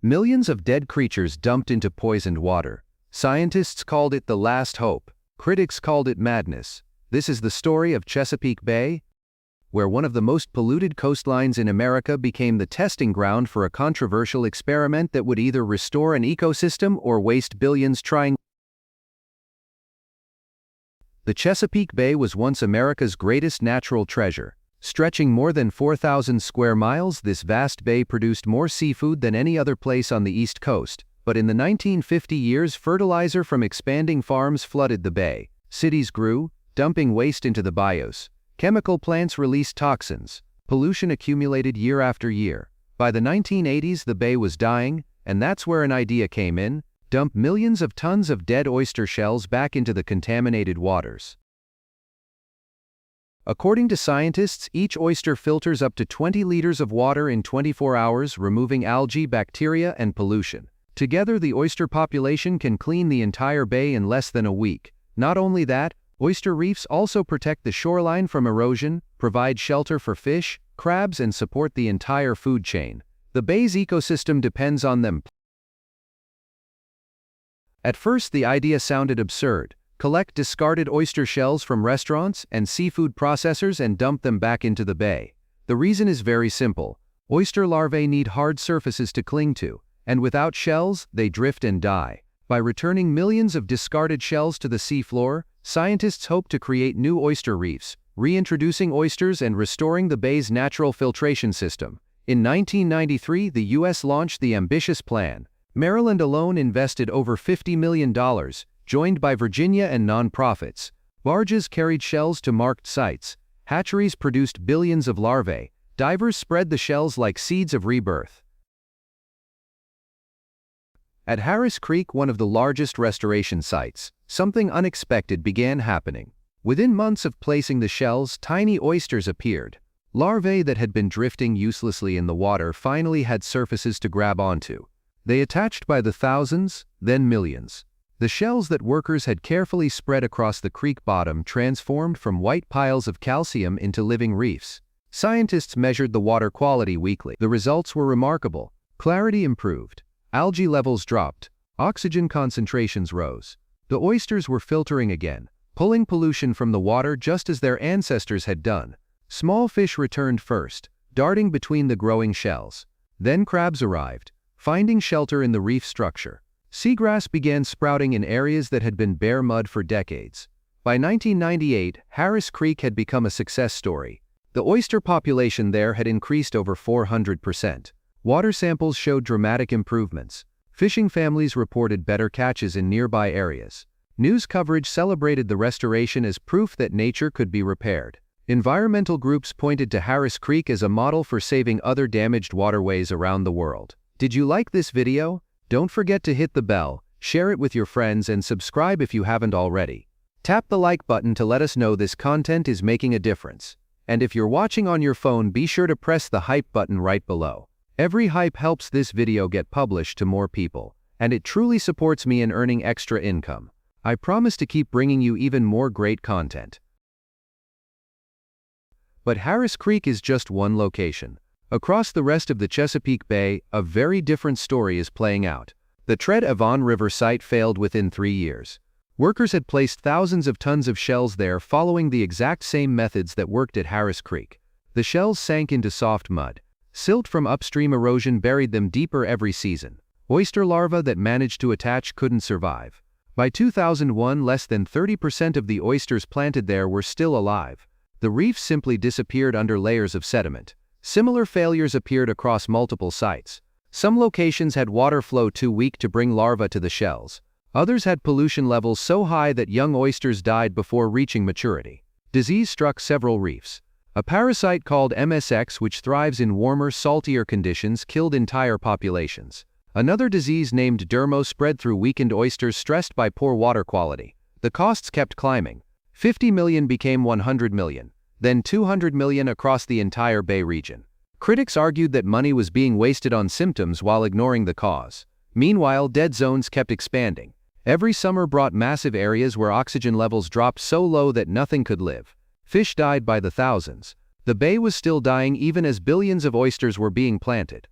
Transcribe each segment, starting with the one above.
Millions of dead creatures dumped into poisoned water. Scientists called it the last hope. Critics called it madness. This is the story of Chesapeake Bay, where one of the most polluted coastlines in America became the testing ground for a controversial experiment that would either restore an ecosystem or waste billions trying. The Chesapeake Bay was once America's greatest natural treasure. Stretching more than 4,000 square miles, this vast bay produced more seafood than any other place on the East Coast. But in the 1950 years, fertilizer from expanding farms flooded the bay. Cities grew, dumping waste into the bayous. Chemical plants released toxins. Pollution accumulated year after year. By the 1980s, the bay was dying, and that's where an idea came in: dump millions of tons of dead oyster shells back into the contaminated waters. According to scientists, each oyster filters up to 20 liters of water in 24 hours, removing algae, bacteria, and pollution. Together, the oyster population can clean the entire bay in less than a week. Not only that, oyster reefs also protect the shoreline from erosion, provide shelter for fish, crabs, and support the entire food chain. The bay's ecosystem depends on them. At first, the idea sounded absurd. Collect discarded oyster shells from restaurants and seafood processors and dump them back into the bay. The reason is very simple. Oyster larvae need hard surfaces to cling to, and without shells, they drift and die. By returning millions of discarded shells to the seafloor, scientists hope to create new oyster reefs, reintroducing oysters and restoring the bay's natural filtration system. In 1993, the U.S. launched the ambitious plan. Maryland alone invested over $50 million, joined by Virginia and nonprofits. Barges carried shells to marked sites. Hatcheries produced billions of larvae. Divers spread the shells like seeds of rebirth. At Harris Creek, one of the largest restoration sites, something unexpected began happening. Within months of placing the shells, tiny oysters appeared. Larvae that had been drifting uselessly in the water finally had surfaces to grab onto. They attached by the thousands, then millions. The shells that workers had carefully spread across the creek bottom transformed from white piles of calcium into living reefs. Scientists measured the water quality weekly. The results were remarkable. Clarity improved. Algae levels dropped. Oxygen concentrations rose. The oysters were filtering again, pulling pollution from the water just as their ancestors had done. Small fish returned first, darting between the growing shells. Then crabs arrived, finding shelter in the reef structure. Seagrass began sprouting in areas that had been bare mud for decades. By 1998, Harris Creek had become a success story. The oyster population there had increased over 400%. Water samples showed dramatic improvements. Fishing families reported better catches in nearby areas. News coverage celebrated the restoration as proof that nature could be repaired. Environmental groups pointed to Harris Creek as a model for saving other damaged waterways around the world. Did you like this video? Don't forget to hit the bell, share it with your friends, and subscribe if you haven't already. Tap the like button to let us know this content is making a difference. And if you're watching on your phone, be sure to press the hype button right below. Every hype helps this video get published to more people, and it truly supports me in earning extra income. I promise to keep bringing you even more great content. But Harris Creek is just one location. Across the rest of the Chesapeake Bay, a very different story is playing out. The Tread Avon River site failed within 3 years. Workers had placed thousands of tons of shells there following the exact same methods that worked at Harris Creek. The shells sank into soft mud. Silt from upstream erosion buried them deeper every season. Oyster larvae that managed to attach couldn't survive. By 2001, less than 30% of the oysters planted there were still alive. The reef simply disappeared under layers of sediment. Similar failures appeared across multiple sites. Some locations had water flow too weak to bring larvae to the shells. Others had pollution levels so high that young oysters died before reaching maturity. Disease struck several reefs. A parasite called MSX, which thrives in warmer, saltier conditions, killed entire populations. Another disease named dermo spread through weakened oysters stressed by poor water quality. The costs kept climbing. 50 million became 100 million. Then 200 million across the entire Bay region. Critics argued that money was being wasted on symptoms while ignoring the cause. Meanwhile, dead zones kept expanding. Every summer brought massive areas where oxygen levels dropped so low that nothing could live. Fish died by the thousands. The bay was still dying even as billions of oysters were being planted.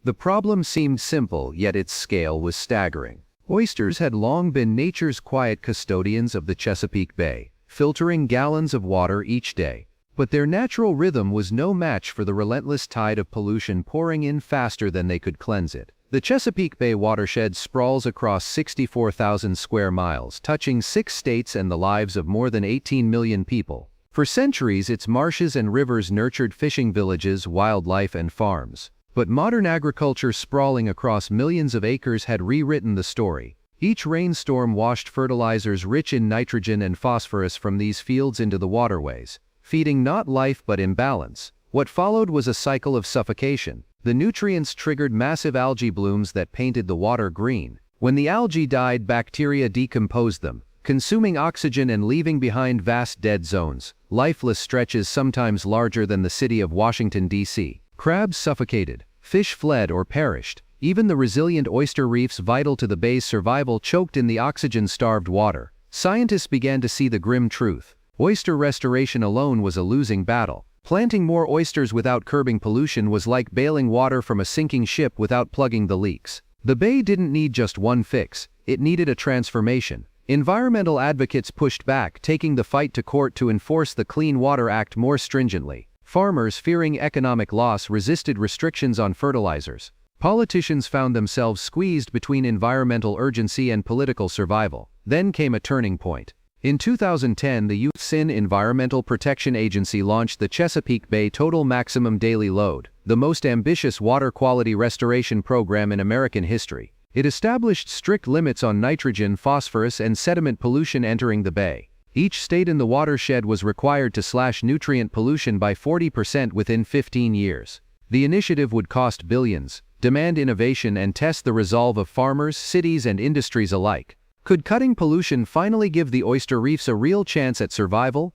The problem seemed simple, yet its scale was staggering. Oysters had long been nature's quiet custodians of the Chesapeake Bay, filtering gallons of water each day. But their natural rhythm was no match for the relentless tide of pollution pouring in faster than they could cleanse it. The Chesapeake Bay watershed sprawls across 64,000 square miles, touching 6 states and the lives of more than 18 million people. For centuries, its marshes and rivers nurtured fishing villages, wildlife, and farms. But modern agriculture sprawling across millions of acres had rewritten the story. Each rainstorm washed fertilizers rich in nitrogen and phosphorus from these fields into the waterways, feeding not life but imbalance. What followed was a cycle of suffocation. The nutrients triggered massive algae blooms that painted the water green. When the algae died, bacteria decomposed them, consuming oxygen and leaving behind vast dead zones, lifeless stretches sometimes larger than the city of Washington, D.C. Crabs suffocated, fish fled or perished. Even the resilient oyster reefs vital to the bay's survival choked in the oxygen-starved water. Scientists began to see the grim truth. Oyster restoration alone was a losing battle. Planting more oysters without curbing pollution was like bailing water from a sinking ship without plugging the leaks. The bay didn't need just one fix, it needed a transformation. Environmental advocates pushed back, taking the fight to court to enforce the Clean Water Act more stringently. Farmers, fearing economic loss, resisted restrictions on fertilizers. Politicians found themselves squeezed between environmental urgency and political survival. Then came a turning point. In 2010, the U.S. Environmental Protection Agency launched the Chesapeake Bay Total Maximum Daily Load, the most ambitious water quality restoration program in American history. It established strict limits on nitrogen, phosphorus, and sediment pollution entering the bay. Each state in the watershed was required to slash nutrient pollution by 40% within 15 years. The initiative would cost billions, demand innovation, and test the resolve of farmers, cities, and industries alike. Could cutting pollution finally give the oyster reefs a real chance at survival?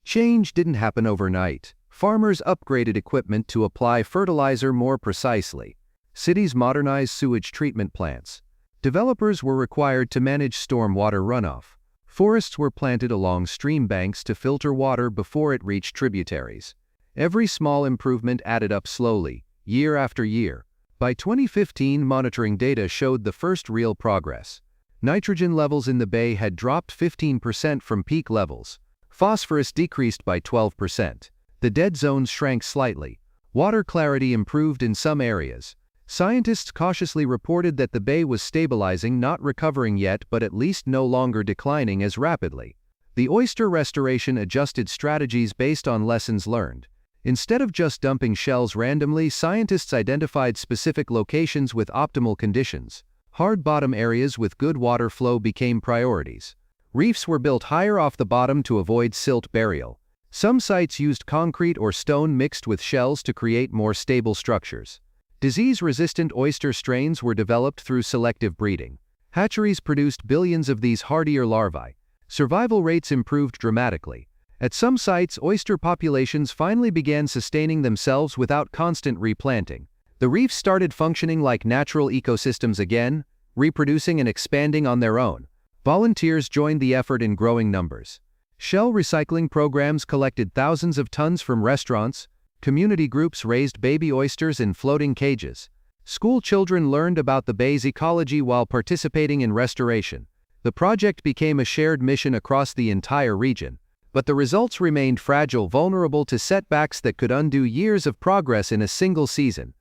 Change didn't happen overnight. Farmers upgraded equipment to apply fertilizer more precisely. Cities modernized sewage treatment plants. Developers were required to manage stormwater runoff. Forests were planted along stream banks to filter water before it reached tributaries. Every small improvement added up slowly, year after year. By 2015, monitoring data showed the first real progress. Nitrogen levels in the bay had dropped 15% from peak levels. Phosphorus decreased by 12%. The dead zones shrank slightly. Water clarity improved in some areas. Scientists cautiously reported that the bay was stabilizing, not recovering yet, but at least no longer declining as rapidly. The oyster restoration adjusted strategies based on lessons learned. Instead of just dumping shells randomly, scientists identified specific locations with optimal conditions. Hard bottom areas with good water flow became priorities. Reefs were built higher off the bottom to avoid silt burial. Some sites used concrete or stone mixed with shells to create more stable structures. Disease-resistant oyster strains were developed through selective breeding. Hatcheries produced billions of these hardier larvae. Survival rates improved dramatically. At some sites, oyster populations finally began sustaining themselves without constant replanting. The reefs started functioning like natural ecosystems again, reproducing and expanding on their own. Volunteers joined the effort in growing numbers. Shell recycling programs collected thousands of tons from restaurants. Community groups raised baby oysters in floating cages. School children learned about the bay's ecology while participating in restoration. The project became a shared mission across the entire region. But the results remained fragile, vulnerable to setbacks that could undo years of progress in a single season.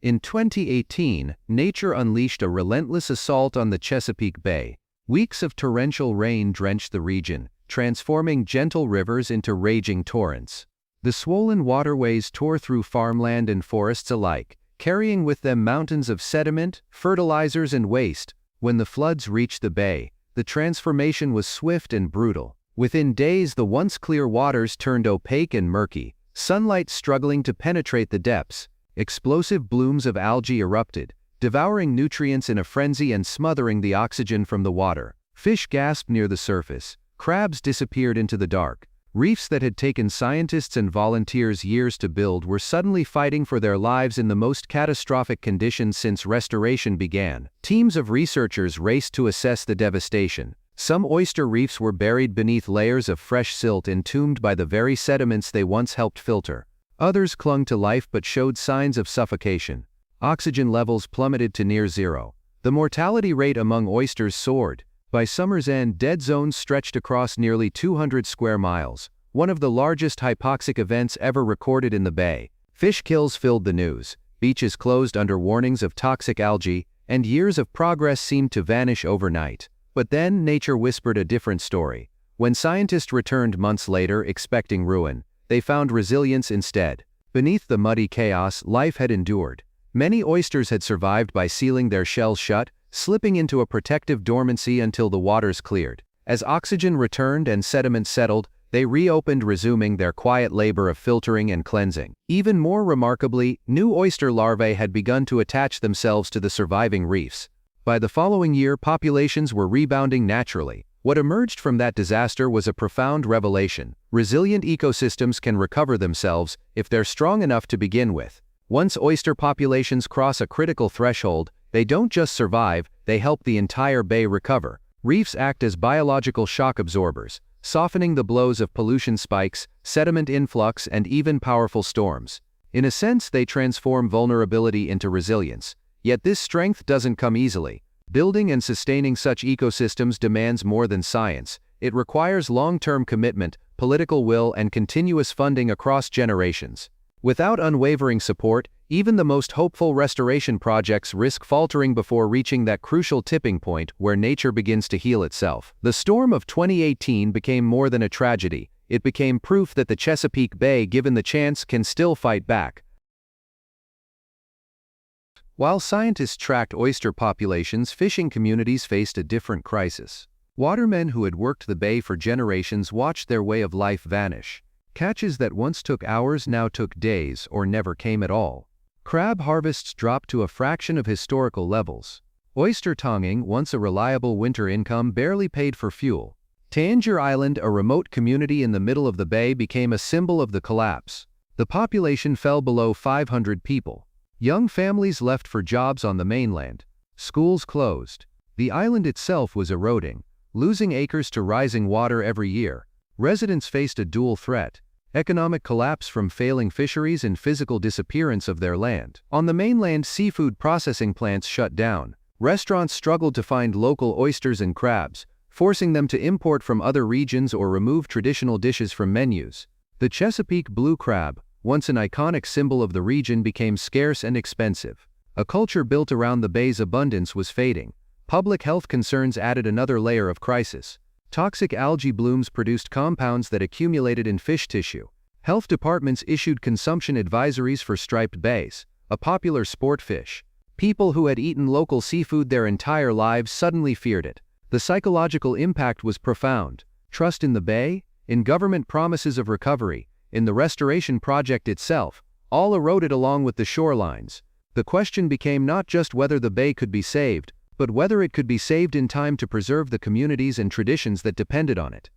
In 2018, nature unleashed a relentless assault on the Chesapeake Bay. Weeks of torrential rain drenched the region, transforming gentle rivers into raging torrents. The swollen waterways tore through farmland and forests alike, carrying with them mountains of sediment, fertilizers, and waste. When the floods reached the bay, the transformation was swift and brutal. Within days, the once clear waters turned opaque and murky, sunlight struggling to penetrate the depths. Explosive blooms of algae erupted, devouring nutrients in a frenzy and smothering the oxygen from the water. Fish gasped near the surface. Crabs disappeared into the dark. Reefs that had taken scientists and volunteers years to build were suddenly fighting for their lives in the most catastrophic conditions since restoration began. Teams of researchers raced to assess the devastation. Some oyster reefs were buried beneath layers of fresh silt entombed by the very sediments they once helped filter. Others clung to life but showed signs of suffocation. Oxygen levels plummeted to near zero. The mortality rate among oysters soared. By summer's end, dead zones stretched across nearly 200 square miles, one of the largest hypoxic events ever recorded in the bay. Fish kills filled the news, beaches closed under warnings of toxic algae, and years of progress seemed to vanish overnight. But then nature whispered a different story. When scientists returned months later expecting ruin, they found resilience instead. Beneath the muddy chaos, life had endured. Many oysters had survived by sealing their shells shut, slipping into a protective dormancy until the waters cleared. As oxygen returned and sediment settled, they reopened, resuming their quiet labor of filtering and cleansing. Even more remarkably, new oyster larvae had begun to attach themselves to the surviving reefs. By the following year, populations were rebounding naturally. What emerged from that disaster was a profound revelation. Resilient ecosystems can recover themselves if they're strong enough to begin with. Once oyster populations cross a critical threshold, they don't just survive, they help the entire bay recover. Reefs act as biological shock absorbers, softening the blows of pollution spikes, sediment influx, and even powerful storms. In a sense, they transform vulnerability into resilience. Yet this strength doesn't come easily. Building and sustaining such ecosystems demands more than science. It requires long-term commitment, political will, and continuous funding across generations. Without unwavering support, even the most hopeful restoration projects risk faltering before reaching that crucial tipping point where nature begins to heal itself. The storm of 2018 became more than a tragedy. It became proof that the Chesapeake Bay, given the chance, can still fight back. While scientists tracked oyster populations, fishing communities faced a different crisis. Watermen who had worked the bay for generations watched their way of life vanish. Catches that once took hours now took days or never came at all. Crab harvests dropped to a fraction of historical levels. Oyster tonging, once a reliable winter income, barely paid for fuel. Tangier Island, a remote community in the middle of the bay, became a symbol of the collapse. The population fell below 500 people. Young families left for jobs on the mainland. Schools closed. The island itself was eroding, losing acres to rising water every year. Residents faced a dual threat: economic collapse from failing fisheries and physical disappearance of their land. On the mainland, seafood processing plants shut down. Restaurants struggled to find local oysters and crabs, forcing them to import from other regions or remove traditional dishes from menus. The Chesapeake blue crab, once an iconic symbol of the region, became scarce and expensive. A culture built around the bay's abundance was fading. Public health concerns added another layer of crisis. Toxic algae blooms produced compounds that accumulated in fish tissue. Health departments issued consumption advisories for striped bass, a popular sport fish. People who had eaten local seafood their entire lives suddenly feared it. The psychological impact was profound. Trust in the bay, in government promises of recovery, in the restoration project itself, all eroded along with the shorelines. The question became not just whether the bay could be saved, but whether it could be saved in time to preserve the communities and traditions that depended on it.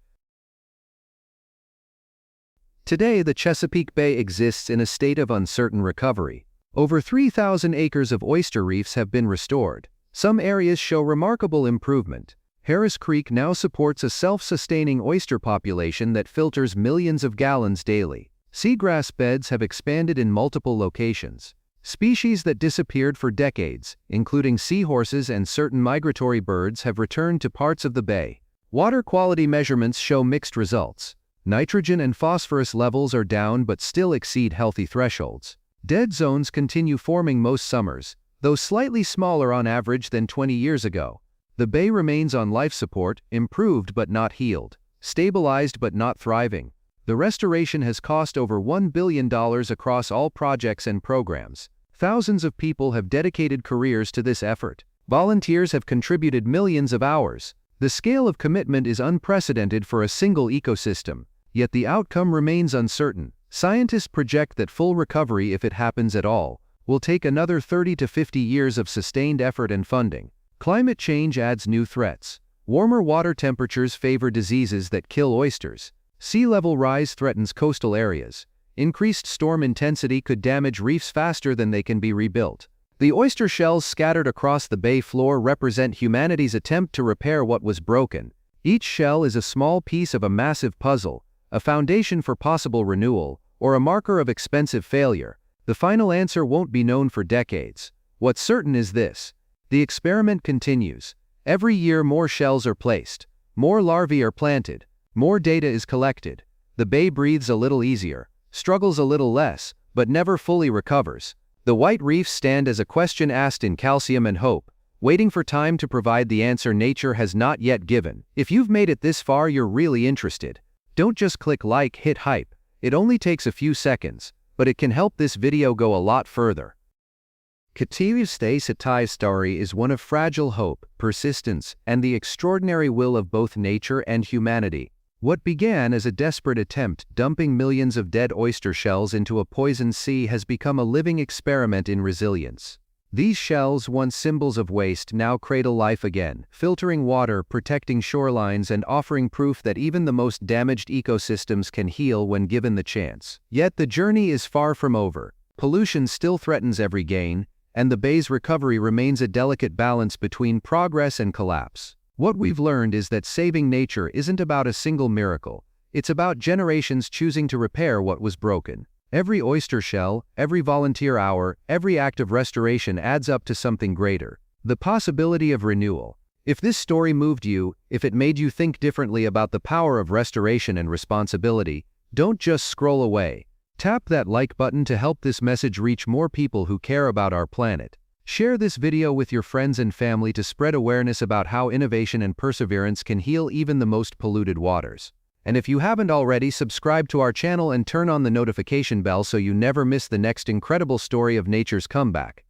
Today, the Chesapeake Bay exists in a state of uncertain recovery. Over 3,000 acres of oyster reefs have been restored. Some areas show remarkable improvement. Harris Creek now supports a self-sustaining oyster population that filters millions of gallons daily. Seagrass beds have expanded in multiple locations. Species that disappeared for decades, including seahorses and certain migratory birds, have returned to parts of the bay. Water quality measurements show mixed results. Nitrogen and phosphorus levels are down but still exceed healthy thresholds. Dead zones continue forming most summers, though slightly smaller on average than 20 years ago. The bay remains on life support, improved but not healed, stabilized but not thriving. The restoration has cost over $1 billion across all projects and programs. Thousands of people have dedicated careers to this effort. Volunteers have contributed millions of hours. The scale of commitment is unprecedented for a single ecosystem, yet the outcome remains uncertain. Scientists project that full recovery, if it happens at all, will take another 30 to 50 years of sustained effort and funding. Climate change adds new threats. Warmer water temperatures favor diseases that kill oysters. Sea level rise threatens coastal areas. Increased storm intensity could damage reefs faster than they can be rebuilt. The oyster shells scattered across the bay floor represent humanity's attempt to repair what was broken. Each shell is a small piece of a massive puzzle, a foundation for possible renewal, or a marker of expensive failure. The final answer won't be known for decades. What's certain is this: the experiment continues. Every year more shells are placed, more larvae are planted, more data is collected. The bay breathes a little easier, struggles a little less, but never fully recovers. The white reefs stand as a question asked in calcium and hope, waiting for time to provide the answer nature has not yet given. If you've made it this far, you're really interested. Don't just click like, hit hype. It only takes a few seconds, but it can help this video go a lot further. Curiousityx's story is one of fragile hope, persistence, and the extraordinary will of both nature and humanity. What began as a desperate attempt, dumping millions of dead oyster shells into a poisoned sea, has become a living experiment in resilience. These shells, once symbols of waste, now cradle life again, filtering water, protecting shorelines, and offering proof that even the most damaged ecosystems can heal when given the chance. Yet the journey is far from over. Pollution still threatens every gain, and the bay's recovery remains a delicate balance between progress and collapse. What we've learned is that saving nature isn't about a single miracle. It's about generations choosing to repair what was broken. Every oyster shell, every volunteer hour, every act of restoration adds up to something greater: the possibility of renewal. If this story moved you, if it made you think differently about the power of restoration and responsibility, don't just scroll away. Tap that like button to help this message reach more people who care about our planet. Share this video with your friends and family to spread awareness about how innovation and perseverance can heal even the most polluted waters. And if you haven't already, subscribe to our channel and turn on the notification bell so you never miss the next incredible story of nature's comeback.